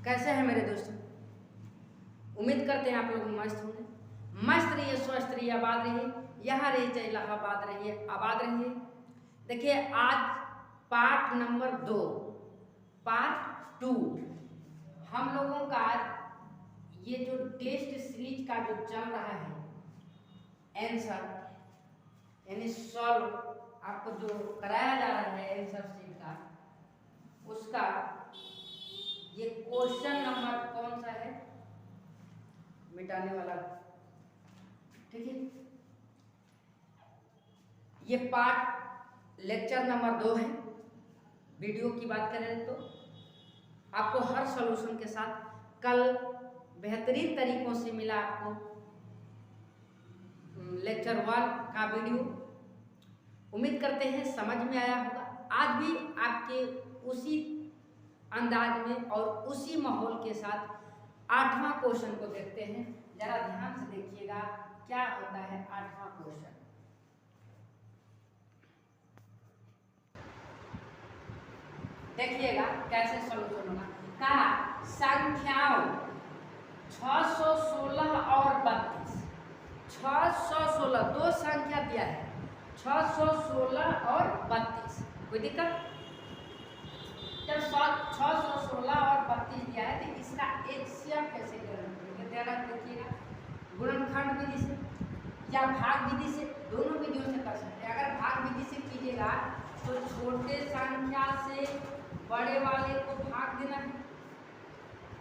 कैसे हैं मेरे दोस्तों? उम्मीद करते हैं आप लोग मस्त होंगे। मस्त रहिए, स्वस्थ रहिए, आबाद रहिए। यहाँ रहिए चाहे इलाहाबाद रहिए, आबाद रहिए। देखिए आज पार्ट नंबर 2, पार्ट 2 हम लोगों का ये जो टेस्ट सीरीज का जो चल रहा है आंसर यानी सॉल्व आपको जो कराया जा रहा है आंसर शीट का, उसका ये क्वेश्चन नंबर कौन सा है मिटाने वाला, ठीक है। ये पार्ट लेक्चर नंबर 2 है। वीडियो की बात करें तो आपको हर सॉल्यूशन के साथ कल बेहतरीन तरीकों से मिला आपको लेक्चर 1 का वीडियो। उम्मीद करते हैं समझ में आया होगा। आज भी आपके उसी अंदाज में और उसी माहौल के साथ 8वां क्वेश्चन को देखते हैं। जरा ध्यान से देखिएगा क्या होता है 8वां क्वेश्चन। देखिएगा कैसे सॉल्यूशन होगा। कहा संख्याओं 616 और 32। 616 दो संख्या दिया है, 616 और 32। कोई दिक्कत? जब 616 और 32 दिया है तो इसका एचसीएफ कैसे करेंगे? देखिएगा गुणनखंड विधि से या भाग विधि से, दोनों विधियों से कर सकते हैं। अगर भाग विधि से कीजिएगा तो छोटे संख्या से बड़े वाले को भाग देना है।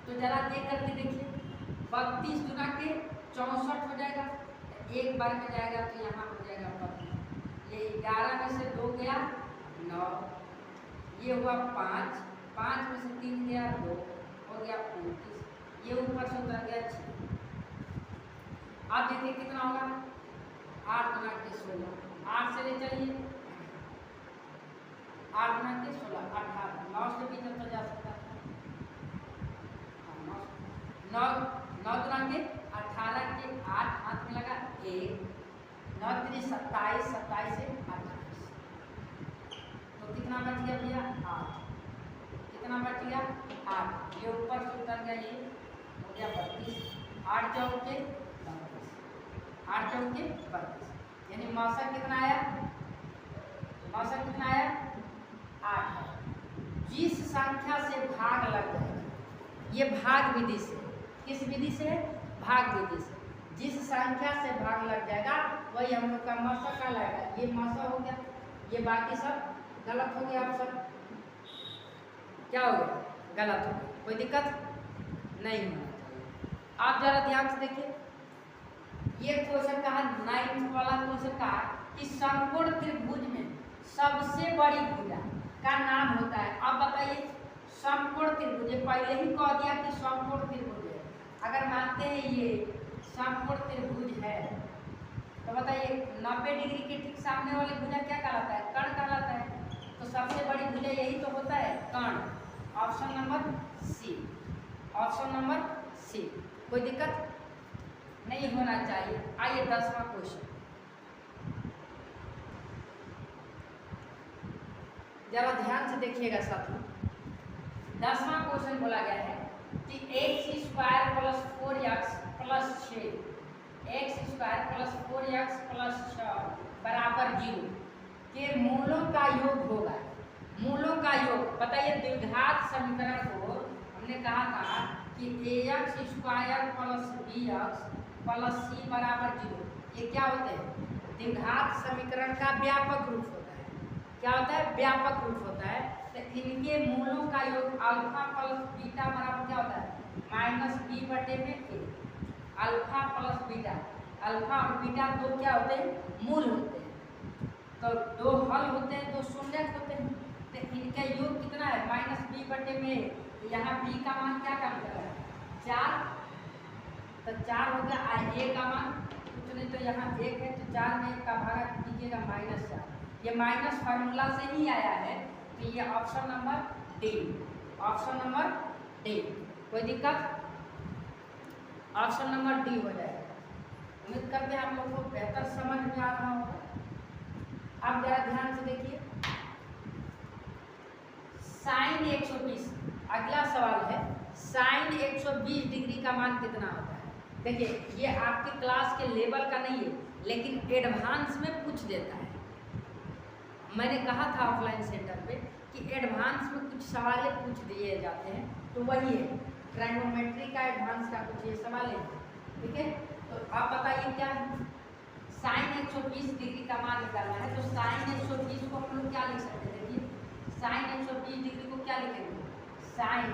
तो जरा देख करके देखिए 32 गुना के 64 हो जाएगा, एक बार में जाएगा तो यहाँ हो जाएगा 32। ये 11 में से 2 गया 9, ये हुआ 5, 5 में से 3 गया 2, हो गया 29, ये ऊपर से उतर गया 6। आप देखिए कितना होगा 8 गुना के 16, 8 से ले चलिए 8 गुना के 16 18, 9 से भी चलता जा सकता है। 9 गुना के 18 के 8 हाथ में लगा 1, 9 3 27, 27 से 28, तो कितना बच गया भैया 8। कितना बच गया 8, ये ऊपर से उतर गया, ये हो गया 32। 8 चौके 32, 8 चौके 32, यानी मौसा कितना आया? मौसा कितना आया? 8 है। जिस संख्या से भाग लग जाएगा, ये भाग विधि से, किस विधि से? भाग विधि से। जिस संख्या से भाग लग जाएगा वही हम लोग का मौसा कहलाएगा। ये मौसा हो गया, ये बाकी सब गलत हो गया। आप सब क्या हो गया? गलत हो गया। कोई दिक्कत नहीं होना चाहिए। आप जरा ध्यान से देखिए, ये क्वेश्चन कहा 9th वाला क्वेश्चन कहा कि समकोण त्रिभुज में सबसे बड़ी भुजा का नाम होता है। अब बताइए समकोण त्रिभुज, पहले ही कह दिया कि समकोण त्रिभुज है। अगर मानते हैं ये समकोण त्रिभुज है तो बताइए 90 डिग्री के ठीक सामने वाली भुजा क्या कहलाता है? कर्ण कहलाता है। तो सबसे बड़ी भुजा यही तो होता है, कर्ण। Option number C, option number C. कोई दिक्कत नहीं होना चाहिए। आइए 10वां क्वेश्चन, जरा ध्यान से देखिएगा साथियों। 10वां क्वेश्चन बोला गया है कि x² + 4x + 6, x² + 4x + 6 बराबर 0 के मूलों का योग होगा। मूलों का योग बताइए। द्विघात समीकरण को हमने कहा था कि ax² + bx + c बराबर 0। ये क्या होते हैं? द्विघात समीकरण का व्यापक रूप होता है। क्या होता है? व्यापक रूप होता है। तो इनके मूलों का योग अल्फा प्लस बीटा बराबर क्या होता है? -b/a। Alpha plus beta, alpha और बीटा दो क्या होते हैं? मूल होते हैं। तो दो हल होते हैं, दो शून्यक होते हैं। तो इनका योग कितना है? -b/a। यहाँ b का मान क्या काम कर रहा है? 4, तो 4 हो गया। a का मान कुछ नहीं, तो यहाँ 1 है, तो 4 में 1 का भागा कीजिएगा -4। ये माइनस फार्मूला से ही आया है। तो ये option number D, option number D. कोई दिक्कत? ऑप्शन नंबर डी हो जाएगा। उम्मीद करते हैं आप लोग को बेहतर समझ में आ रहा होगा। अब जरा ध्यान से देखिए, sin 120 अगला सवाल है साइन 120 डिग्री का मान कितना होता है। देखिए ये आपके क्लास के लेवल का नहीं है, लेकिन एडवांस में पूछ देता है। मैंने कहा था ऑफलाइन सेंटर पे कि एडवांस में कुछ सवाल पूछ दिए जाते हैं, तो वही है ट्राइगोनोमेट्री का एडवांस का कुछ ये सवाल है। ठीक है, तो आप बताइए क्या है। साइन 120 डिग्री का मान निकालना है, तो साइन 120 को हम लोग क्या लिख सकते हैं। देखिए साइन 120 डिग्री को क्या लिखेंगे, साइन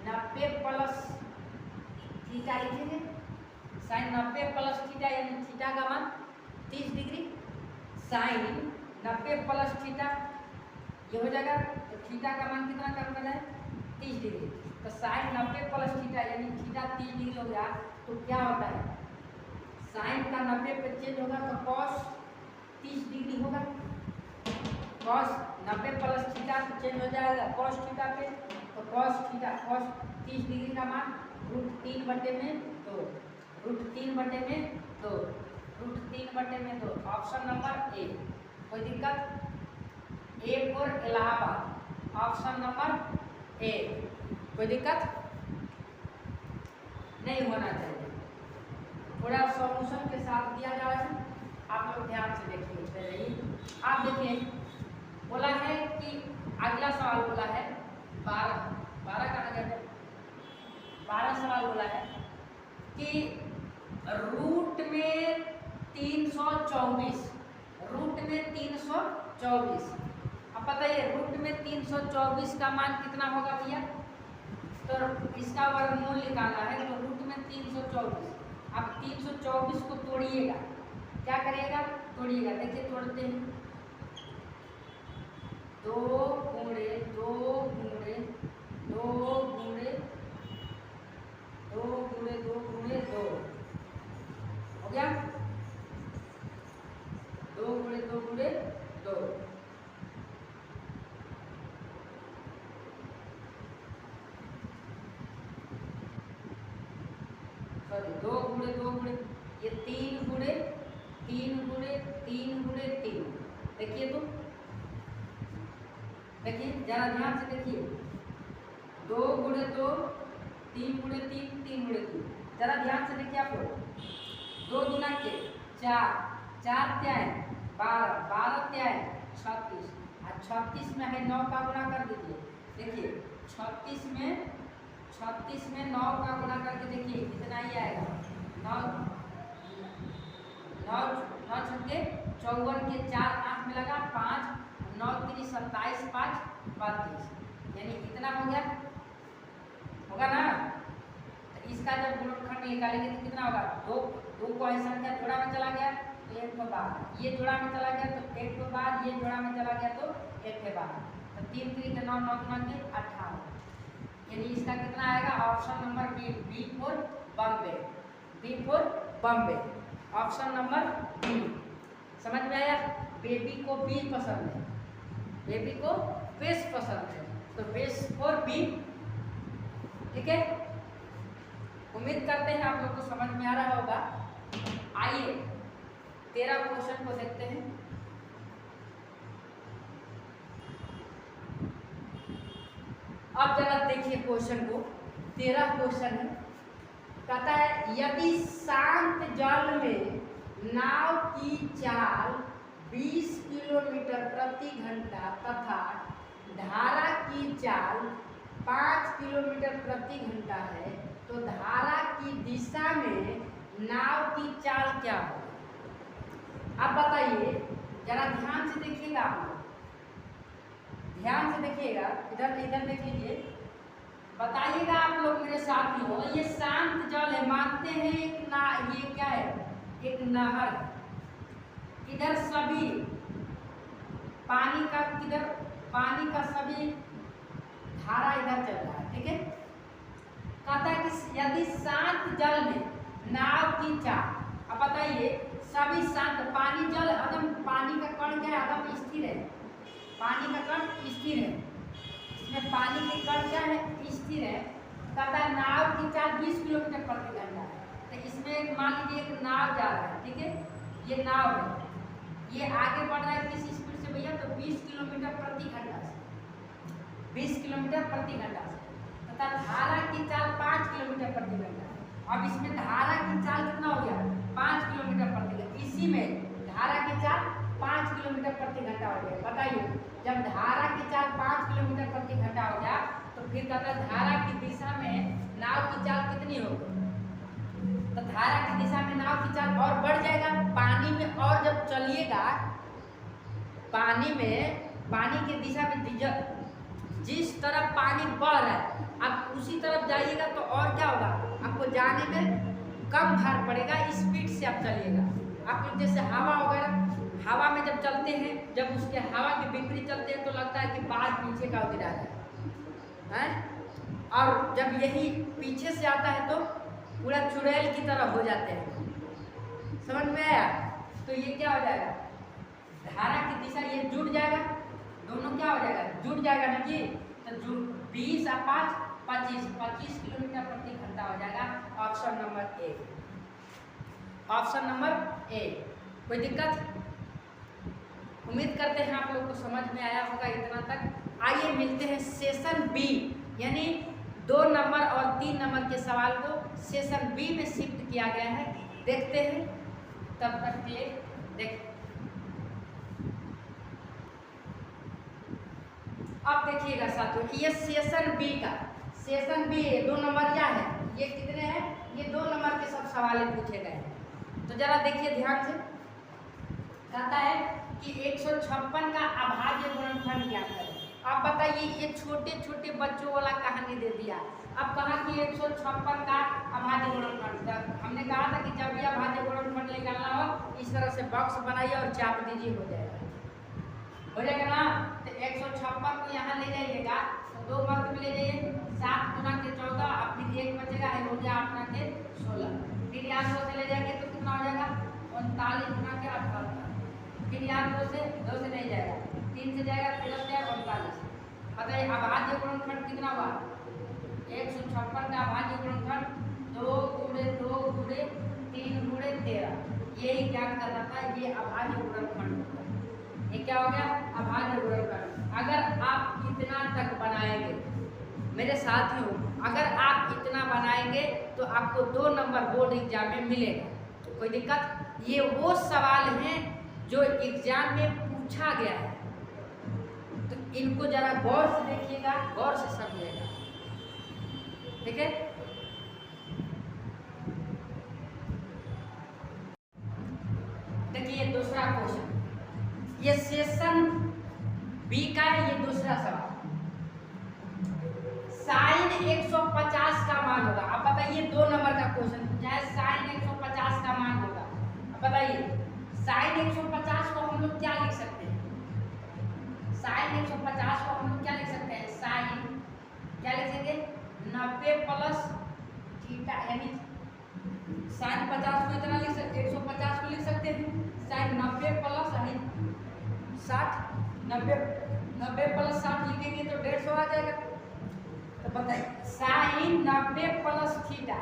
90 प्लस थीटा लिखेंगे। साइन 90 प्लस थीटा यानी थीटा का मान 30 डिग्री। साइन 90 प्लस थीटा ये हो जाएगा, तो थीटा का मान कितना करना है 30 डिग्री। तो साइन 90 प्लस थीटा यानी थीटा 30 डिग्री हो गया। तो क्या होता है साइन का 90 पे चेंज होगा तो कॉस 30 डिग्री होगा। कॉस 90 प्लस थीटा चेंज हो जाएगा कॉस थीटा पे, तो कॉस थीटा कॉस 30 डिग्री का मान √3 बटे में 2, √3 बटे में 2, √3 बटे में 2। Option number A. कोई दिक्कत। A for Allahabad, option number A. कोई दिक्कत नहीं होना चाहिए। थोड़ा सॉल्यूशन के साथ दिया जा रहा है, आप लोग ध्यान से देखिए। आप देखिए बोला है कि अगला सवाल बोला है 12 का नजर 12 सवाल बोला है कि रूट में 324, रूट में 324। अब बताइए रूट में 324 का मान कितना होगा भैया। तो इसका वर्गमूल निकालना है, तो रूट में 324। अब 324 को तोड़िएगा, क्या करिएगा तोड़िएगा। देखिए तोड़ते हैं, 2 गुणे 2 गुणे 2 गुणे 2 गुणे 2 गुणे 2 हो गया। 2 गुणे 2 गुणे 2, सॉरी 2 गुणे 2 गुणे ये 3 गुणे 3 गुणे 3 गुणे 3। देखिए तो देखिए जरा ध्यान से देखिए, 2 गुणे 2 3 गुणे 3 3 गुणे 3। जरा ध्यान से देखिए आप लोग, 2 गुना के 4, 4 क्या है 12, 12 क्या है 36, और 36 में है 9 का गुणा कर दीजिए। देखिए 36 में 9 का गुणा करके देखिए कितना ही आएगा। 9 छक्के 54 के 4 8 में लगा 5, 9 3 27, 5 32, यानी कितना हो गया होगा ना। तो इसका जब गुणनखंड निकालेंगे तो कितना होगा, 2 को ऐसा संख्या जोड़ा में चला गया तो 1 के बाद ये जोड़ा में चला गया तो 1 के बाद ये जोड़ा में चला गया तो 1 के बाद, तो 3 3 के 9 9 के 18, यानी इसका कितना आएगा option number B for Bombay. B for Bombay, option number B. समझ में आया। बेबी को बी पसंद है, बेबी को बेस पसंद है, तो बेस फॉर बी। ठीक है, उम्मीद करते हैं आप लोग को समझ में आ रहा होगा। आइए 13 क्वेश्चन को देखते हैं। अब जरा देखिए क्वेश्चन को, 13 क्वेश्चन है। कहता है यदि शांत जल में नाव की चाल 20 किलोमीटर प्रति घंटा तथा धारा की चाल 5 किलोमीटर प्रति घंटा है, तो धारा की दिशा में नाव की चाल क्या होगी। अब बताइए, जरा ध्यान से देखिएगा, आप लोग ध्यान से देखिएगा, इधर देख लीजिए, बताइएगा आप लोग मेरे साथ ही हो। ये शांत जल है, मानते हैं एक ये क्या है, एक नहर है। इधर सभी पानी का सभी धारा इधर चल रहा है। ठीक है, कहता है कि यदि शांत जल में नाव की चाल, अब बताइए सभी शांत पानी जल एकदम, पानी का कण क्या है एकदम स्थिर है, पानी का कण स्थिर है, इसमें पानी के कण क्या है स्थिर है। कहता है नाव की चाल 20 किलोमीटर प्रति घंटा है, तो इसमें एक मान लीजिए एक नाव जा रहा है। ठीक है, ये नाव है, ये आगे बढ़ रहा है किस स्पीड से भैया, तो 20 किलोमीटर प्रति घंटा से। 20 किलोमीटर प्रति घंटा से, तथा धारा की चाल 5 किलोमीटर प्रति घंटा है। अब इसमें धारा की चाल कितना हो गया? 5 किलोमीटर प्रति घंटा। इसी में धारा की चाल 5 किलोमीटर प्रति घंटा हो गया। बताइए, जब धारा की चाल 5 किलोमीटर प्रति घंटा हो गया तो फिर कहता है धारा की दिशा में नाव की चाल कितनी होगी? तो धारा की दिशा में नाव की चाल और बढ़ जाएगा पानी में, और जब चलिएगा पानी में, पानी की दिशा में जिस तरफ पानी बह रहा है आप उसी तरफ जाइएगा तो और क्या होगा? आपको जाने में कम भार पड़ेगा, स्पीड से आप चलिएगा। आप लोग जैसे हवा वगैरह, हवा में जब चलते हैं, जब उसके हवा के विपरीत चलते हैं तो लगता है कि बाल पीछे का गिरा है, और जब यही पीछे से आता है तो पूरा चुड़ैल की तरह हो जाते हैं। समझ में आया? तो ये क्या हो जाएगा? धारा की दिशा ये जुड़ जाएगा, दोनों क्या हो जाएगा? जुड़ जाएगा ना जी। तो जुड़ 20 और 5 25 किलोमीटर प्रति घंटा हो जाएगा। Option number A, option number A. कोई दिक्कत? उम्मीद करते हैं आप लोग को समझ में आया होगा इतना तक। आइए मिलते हैं सेशन बी, यानी 2 नंबर और 3 नंबर के सवाल को सेशन बी में शिफ्ट किया गया है, देखते हैं। तब तक के लिए देख, अब देखिएगा साथियों, ये सेशन बी का, सेशन बी 2 नंबर क्या है? ये कितने हैं? ये 2 नंबर के सब सवाल पूछे गए हैं। तो जरा देखिए ध्यान से, कहता है कि 156 का अभाज्य गुणनफल ज्ञात करें। आप बताइए, ये छोटे छोटे बच्चों वाला कहानी दे दिया। अब कहा कि 156 का अभाज्य गुणनफल, हमने कहा था कि जब भी अभाज्य गुणनफल निकालना हो इस तरह से बॉक्स बनाइए और चाप दीजिए, हो जाएगा ना। तो 156 को यहाँ ले जाइएगा तो 2 वर्ग में ले जाइए, 7 गुना के 14, अब फिर 1 बचेगा, हो गया अपना के 16। फिर यहाँ 2 से ले जाएंगे तो कितना हो जाएगा? 39 गुना के 78। फिर यहाँ 2 से नहीं जाएगा, 3 से जाएगा, फिर 39। बताइए अभाज्य गुणनफल कितना हुआ? 156 का अभाज्य गुणनफल 2 गुणे 2 गुणे 3 गुणे 13। यही ज्ञात करना था, ये अभाज्य गुणनफल। ये क्या हो गया? अभाज्य गुणनफल। अगर आप इतना तक बनाएंगे मेरे साथियों, अगर आप इतना बनाएंगे तो आपको 2 नंबर बोर्ड एग्जाम में मिलेगा। कोई दिक्कत? ये वो सवाल हैं जो एग्जाम में पूछा गया है, तो इनको जरा गौर से देखिएगा, गौर से समझिएगा, ठीक है? देखिए दूसरा क्वेश्चन, ये सेशन बी का है, ये दूसरा सवाल। साइन 150 का मान होगा। अब बताइए 2 नंबर का क्वेश्चन पूछा है, साइन 150 का मान होगा। अब बताइए साइन 150 को हम लोग क्या लिख सकते हैं? साइन 150 को हम लोग क्या लिख सकते हैं? साइन क्या लिख सकते हैं? 90 प्लस थीटा, यानी साइन 50 को इतना लिख सकते हैं, 150 को लिख सकते हैं साइन 90 प्लस 60, 90 प्लस 60 लिखेंगे तो 150 आ जाएगा। तो बताइए साइन 90 प्लस थीटा,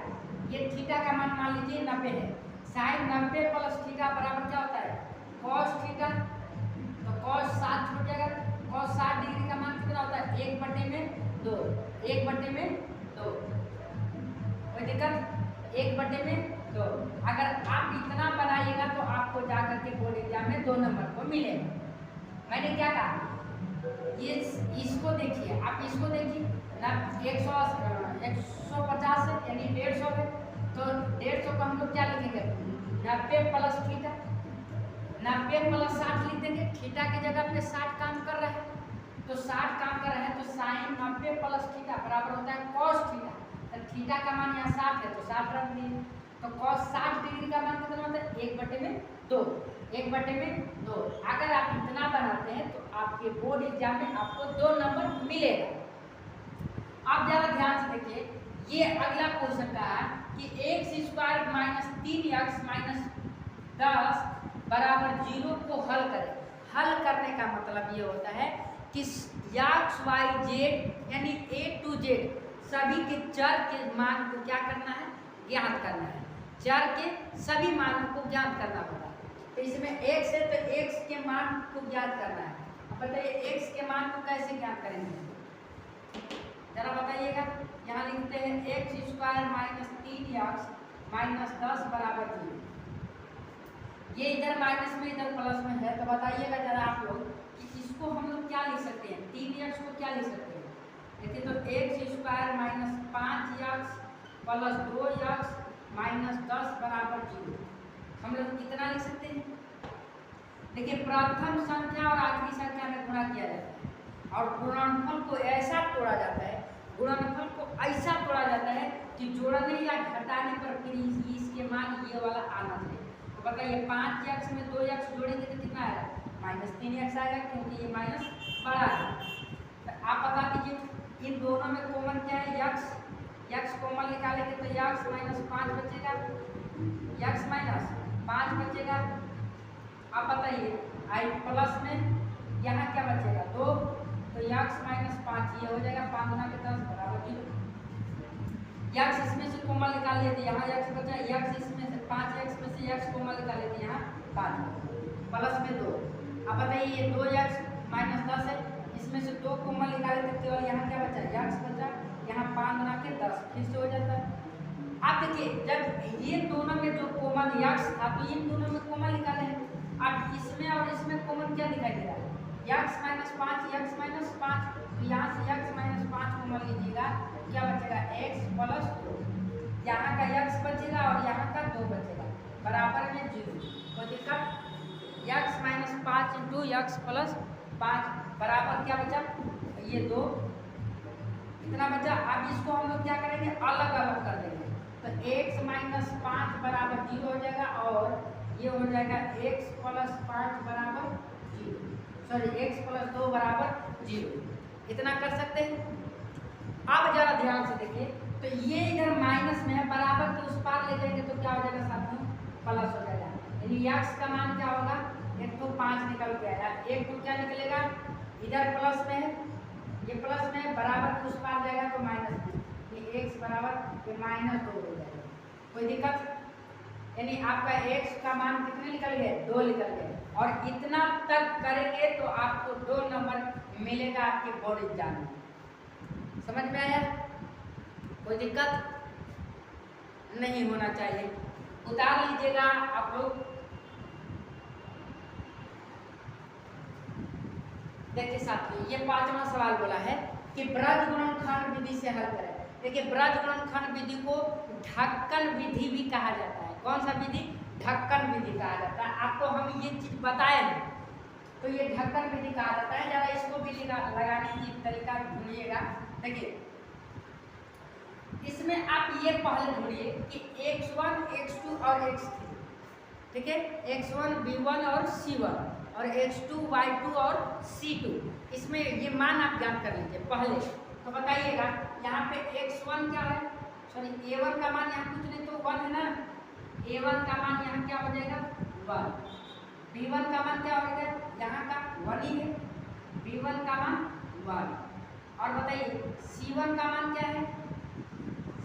ये थीटा का मान मान लीजिए 90 है। साइन 90 प्लस थीटा बराबर क्या होता है? Cos theta. तो कॉस 60 छूट जाएगा, कॉस 60 डिग्री का मान कितना होता है? 1/2, 1/2। कोई दिक्कत? 1/2। अगर आप इतना बनाइएगा तो आपको जाकर के बोर्ड एग्जाम में 2 नंबर को मिलेगा। मैंने क्या कहा? ये इसको देखिए, आप इसको देखिए ना, 150 है यानी 150 है, तो 150 को हम लोग क्या लिखेंगे? 90 प्लस थीटा, 90 प्लस 60 लिख देंगे। थीटा की जगह पे 60 काम कर रहा है, तो 60 काम कर रहा है, तो साइन 90 प्लस थीटा बराबर होता है कॉस थीटा। तो थीटा का मान यहाँ 60 है तो 60 रख दिए, तो कॉस 60 डिग्री का मान कितना होता है? 1/2, 1/2। अगर आप इतना बनाते हैं तो आपके बोर्ड एग्जाम में आपको 2 नंबर मिलेगा। आप ज़्यादा ध्यान से देखिए, ये अगला क्वेश्चन का है कि x² - 3x - 10 बराबर 0 को हल करें। हल करने का मतलब ये होता है कि x, y, z यानी A to Z सभी के चर के मान को क्या करना है? ज्ञात करना है। चर के सभी मानों को ज्ञात करना होगा। तो इसमें x है तो x के मान को ज्ञात करना है। अब बताइए x के मान को कैसे ज्ञात करेंगे? हैं x square minus 3x minus 10 बराबर 0। ये इधर माइनस में इधर प्लस में है, तो बताइएगा जरा आप लोग कि इसको हम लोग क्या लिख सकते हैं, 3x को क्या लिख सकते हैं। देखिए तो x square minus 5x plus 2x minus 10 बराबर 0 हम लोग कितना लिख सकते हैं। देखिए प्रथम संख्या और आखिरी संख्या में गुणा किया जाता है और गुणनफल को ऐसा तोड़ा जाता है, गुणनफल को ऐसा तोड़ा जाता है कि जोड़ने या घटाने पर फिर इसके मान ये वाला आना चाहिए। तो बताइए 5x में 2x जोड़ेंगे तो कितना आएगा, माइनस 3x आएगा, क्योंकि ये माइनस बड़ा है। तो आप बता दीजिए इन दोनों में कॉमन क्या है, x कॉमन निकालेंगे तो x माइनस 5 बचेगा, x माइनस 5 बचेगा। आप बताइए आई प्लस में यहाँ क्या बचेगा 2, तो x माइनस 5 ये हो जाएगा 5 गुना के 10 बराबर 0। x इसमें से कॉमन निकाल लेते यहाँ x बचा, x इसमें से 5x में से x कॉमन निकाल लेते यहाँ 5 प्लस में 2। अब बताइए ये 2x माइनस 10 है, इसमें से 2 कॉमन निकाले तो केवल यहाँ क्या बचा, x बचा, यहाँ 5 गुना के 10 फिर से हो जाता है। अब देखिए जब ये दोनों में जो कॉमन x था तो इन दोनों में कॉमन निकाले हैं। अब इसमें और इसमें कॉमन क्या दिखाई दे रहा है, x माइनस 5 x माइनस 5, तो यहाँ से x माइनस 5 कॉमन लीजिएगा, क्या बचेगा x प्लस 2, यहाँ का x बचेगा और यहाँ का 2 बचेगा बराबर में 0। तो देखा x minus 5 into x plus 5 बराबर क्या बचा, ये 2 इतना बचा। अब इसको हम लोग क्या करेंगे, अलग अलग कर देंगे, तो x माइनस 5 बराबर 0 हो जाएगा और ये हो जाएगा x प्लस 5 बराबर 0, सॉरी x प्लस 2 बराबर 0। इतना कर सकते हैं। अब जरा ध्यान से देखिए तो ये इधर माइनस में है, बराबर के उस पार ले जाएंगे तो क्या हो जाएगा, साथ में प्लस हो जाएगा, यानी x का मान क्या होगा, एक तो 5 निकल के आया, एक तो क्या निकलेगा, इधर प्लस में है, ये प्लस में है, बराबर के उस पार जाएगा तो माइनस में, ये x बराबर ये माइनस 2 हो जाएगा। कोई दिक्कत, यानी आपका x का मान कितने निकल गए, 2 निकल गए। और इतना तक करेंगे तो आपको 2 नंबर मिलेगा आपके बोर्ड एग्जाम में। समझ में आया, कोई दिक्कत नहीं होना चाहिए, उतार लीजिएगा आप लोग। देखिए साथियों ये 5वां सवाल बोला है कि ब्रज गुणनखंड विधि से हल करें। देखिए ब्रज गुणनखंड विधि को ढक्कन विधि भी कहा जाता है। कौन सा विधि, ढक्कन विधि कहा जाता है। आपको हम ये चीज बताए हैं तो ये ढक्कन विधि कहा जाता है। जरा इसको भी लगाने की तरीका ढूंढिएगा। देखिए इसमें आप ये पहले ढूंढिए कि x1 x2 और x3, ठीक है, x1 b1 और c1 और x2 y2 और c2, इसमें ये मान आप ज्ञात कर लीजिए पहले। तो बताइएगा यहाँ पे x1 क्या है, सॉरी a1 का मान यहाँ कुछ नहीं तो 1 है ना, a1 का मान यहाँ क्या हो जाएगा 1, b1 का मान क्या हो जाएगा यहाँ का 1 ही है, b1 का मान 1। और बताइए c1 का मान क्या है,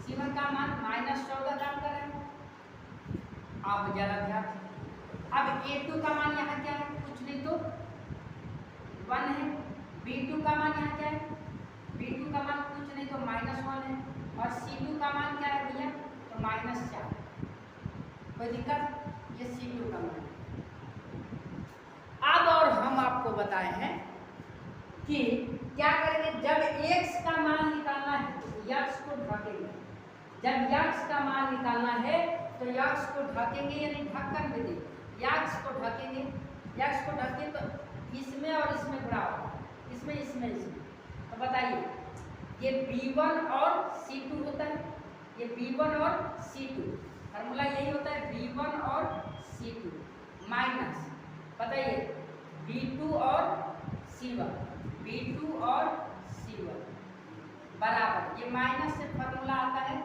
c1 का मान -14 काम कर रहे हैं। अब जरा ध्यान, अब a2 का मान यहाँ क्या है, कुछ नहीं तो 1 है, b2 का मान यहाँ क्या है, b2 का मान कुछ नहीं तो -1 है, और c2 का मान क्या है भैया तो -4। कोई दिक्कत, ये c2 का मान। अब और हम आपको बताए हैं कि क्या करेंगे, जब x का मान निकालना है तो x को ढकेंगे, जब x का मान निकालना है तो x को ढकेंगे, यानी ढक्कन विधि, x को ढकेंगे, x को ढकें तो इसमें और इसमें गुणा होगा, इसमें इसमें इसमें। तो बताइए ये b1 और c2 होता है, ये b1 और c2 फार्मूला यही होता है, b1 और c2 माइनस बताइए b2 और c1, b2 और c1 बराबर, ये माइनस से फार्मूला आता है।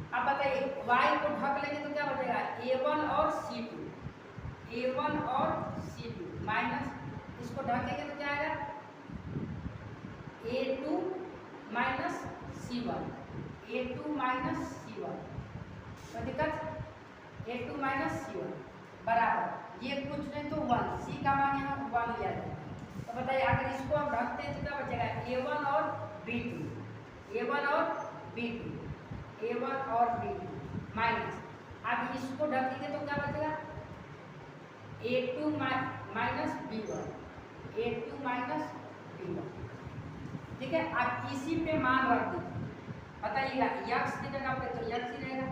अब बताइए y को ढक लेंगे तो क्या बचेगा a1 और c2, a1 और c2 माइनस, इसको ढकेंगे तो क्या आएगा a2 minus c1, a2 minus c1। तो दिक्कत a2 माइनस c1 बराबर, ये कुछ नहीं तो 1, c का मान यहाँ 1 लिया जाए। तो बताइए अगर इसको हम ढकते हैं तो क्या बचेगा a1 और b2, a1 और b2 A1 और B2 माइनस, अब इसको ढकेंगे तो क्या बचेगा A2 minus B1, A2 minus B1। ठीक है, अब इसी पे मान रख दीजिए, बताइएगा x की जगह पे तो x ही रहेगा,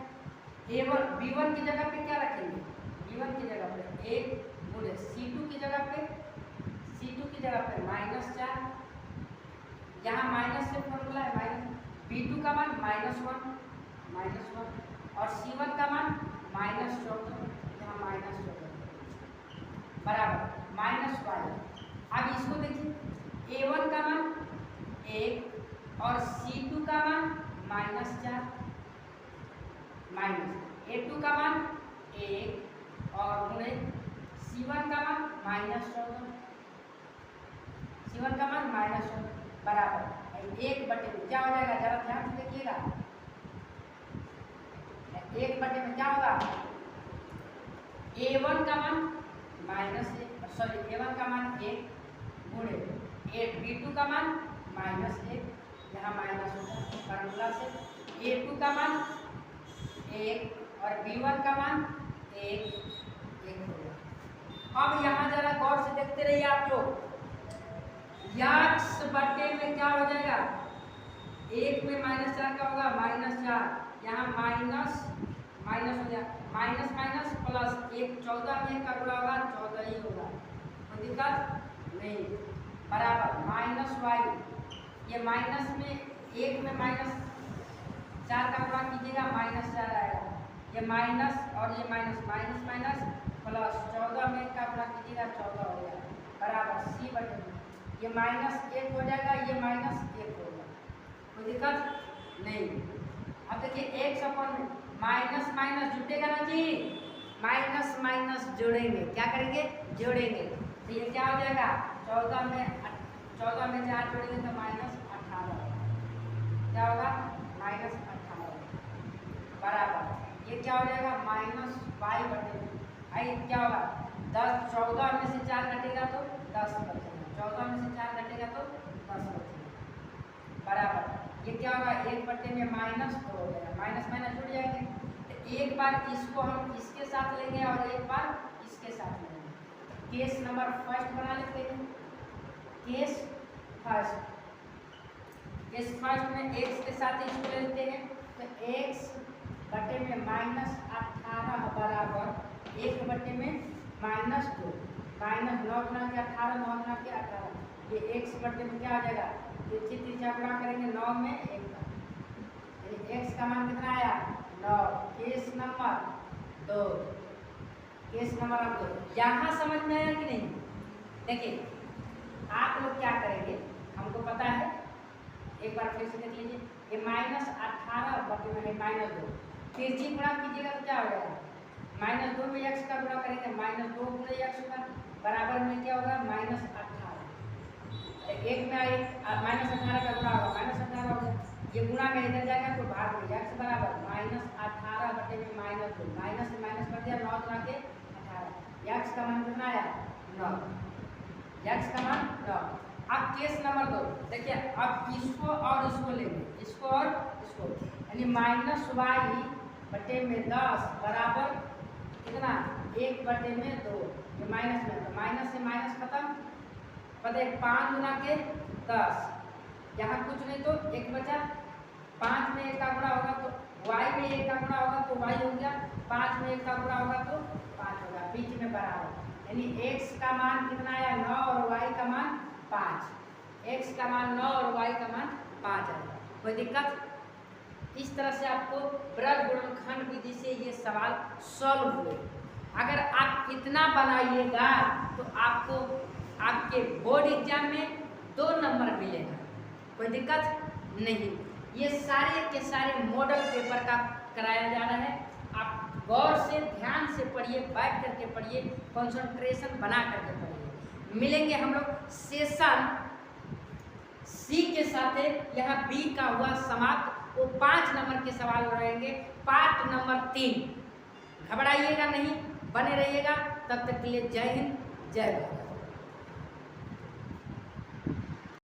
A1 B1 की जगह पे क्या रखेंगे, B1 की जगह पे 1 गुणे C2 की जगह पे -4, यहाँ माइनस से फॉर्मूला है माइनस, B2 का मान -1 और C1 का मान -14, यहाँ -14 बराबर -5। अब इसको देखिए A1 का मान 1 और C2 का मान -4 माइनस A2 का मान 1 और गुणे C1 का मान -14, C1 का मान -14 बराबर 1/, क्या हो जाएगा जरा ध्यान से देखिएगा, 1/, क्या होगा A1 का मान A1 का मान 1 गुणे B2 का मान -1, यहाँ माइनस होगा फॉर्मूला से, A2 का मान 1 और B1 का मान 1 होगा। अब यहाँ जरा गौर से देखते रहिए आप लोग, x/, में क्या हो जाएगा, 1 में -4 का होगा -4, यहाँ माइनस हो जाएगा, माइनस प्लस 1, 14 में का गुणा होगा 14 ही होगा, कोई दिक्कत नहीं, बराबर -y, ये माइनस में 1 में -4 का गुणा कीजिएगा -4 आएगा, ये माइनस और ये माइनस प्लस 14 में का गुणा कीजिएगा 14 हो गया, बराबर C/, ये -1 हो जाएगा, ये -1 होगा, कोई दिक्कत नहीं। अब देखिए x/, माइनस जुटेगा ना जी, माइनस जोड़ेंगे, क्या करेंगे जोड़ेंगे, तो ये क्या हो जाएगा 14 में 4 जोड़ेंगे तो -18, क्या होगा -18 बराबर, ये क्या हो जाएगा -y/, आई क्या होगा 10, 14 में से 4 घटेगा तो 10 बचेगा, 14 में से 4 घटेगा तो 10 बचेगा, बराबर ये क्या होगा 1/, में -2 हो जाएगा, माइनस जुड़ जाएंगे, तो एक बार इसको हम इसके साथ लेंगे और एक बार इसके साथ लेंगे। केस नंबर फर्स्ट बना लेते हैं, केस फर्स्ट में x के साथ इसको ले लेते हैं, तो x/, में -18 बराबर 1/, में -2, -9 गुना के 18, 9 गुना के 18, ये x/, में क्या आ जाएगा, ये तीसरा गुणा करेंगे 9 में 1 का, यानी x का मान कितना आया 9। केस नंबर 2, यहाँ समझ में आया कि नहीं, देखिए आप लोग क्या करेंगे, हमको पता है, एक बार फिर से देख लीजिए, ये -18/, में -2, तिरछी गुणा कीजिएगा तो क्या हो जाएगा, -2 में x का गुणा करेंगे, -2 गुणे x होगा, बराबर में क्या होगा -18, 1 में 18 का गुणा होगा -18 हो गया, ये गुणा में इधर जाएगा तो भाग में x बराबर -18/, में -2, माइनस से माइनस कर दिया, 9 गुणा के 18, x का मान कितना आया 9, x का मान 9। अब केस नंबर 2 देखिए, अब इसको और इसको लेंगे, इसको और इसको, यानी -y/, में 10 बराबर कितना 1/, में 2, ये माइनस में, तो माइनस से माइनस खत्म, पता है 5 गुना के 10, यहाँ कुछ नहीं तो 1 बचा, 5 में 1 का गुणा होगा तो y में 1 का गुणा होगा तो y हो गया, 5 में 1 का गुणा होगा तो 5 होगा, बीच में बराबर, यानी x का मान कितना आया 9 और y का मान 5, x का मान 9 और y का मान 5 आएगा, कोई दिक्कत। इस तरह से आपको वृत्त गुणनखंड विधि से ये सवाल सॉल्व हुए। अगर आप इतना बनाइएगा तो आपको आपके बोर्ड एग्जाम में 2 नंबर मिलेगा, कोई दिक्कत नहीं। ये सारे के सारे मॉडल पेपर का कराया जा रहा है, आप गौर से ध्यान से पढ़िए, बैठ करके पढ़िए, कंसंट्रेशन बना करके पढ़िए। मिलेंगे हम लोग सेशन सी के साथ, यहाँ बी का हुआ समाप्त, वो 5 नंबर के सवाल रहेंगे, पार्ट नंबर 3। घबराइएगा नहीं, बने रहिएगा, तब तक के लिए जय हिंद, जय भारत।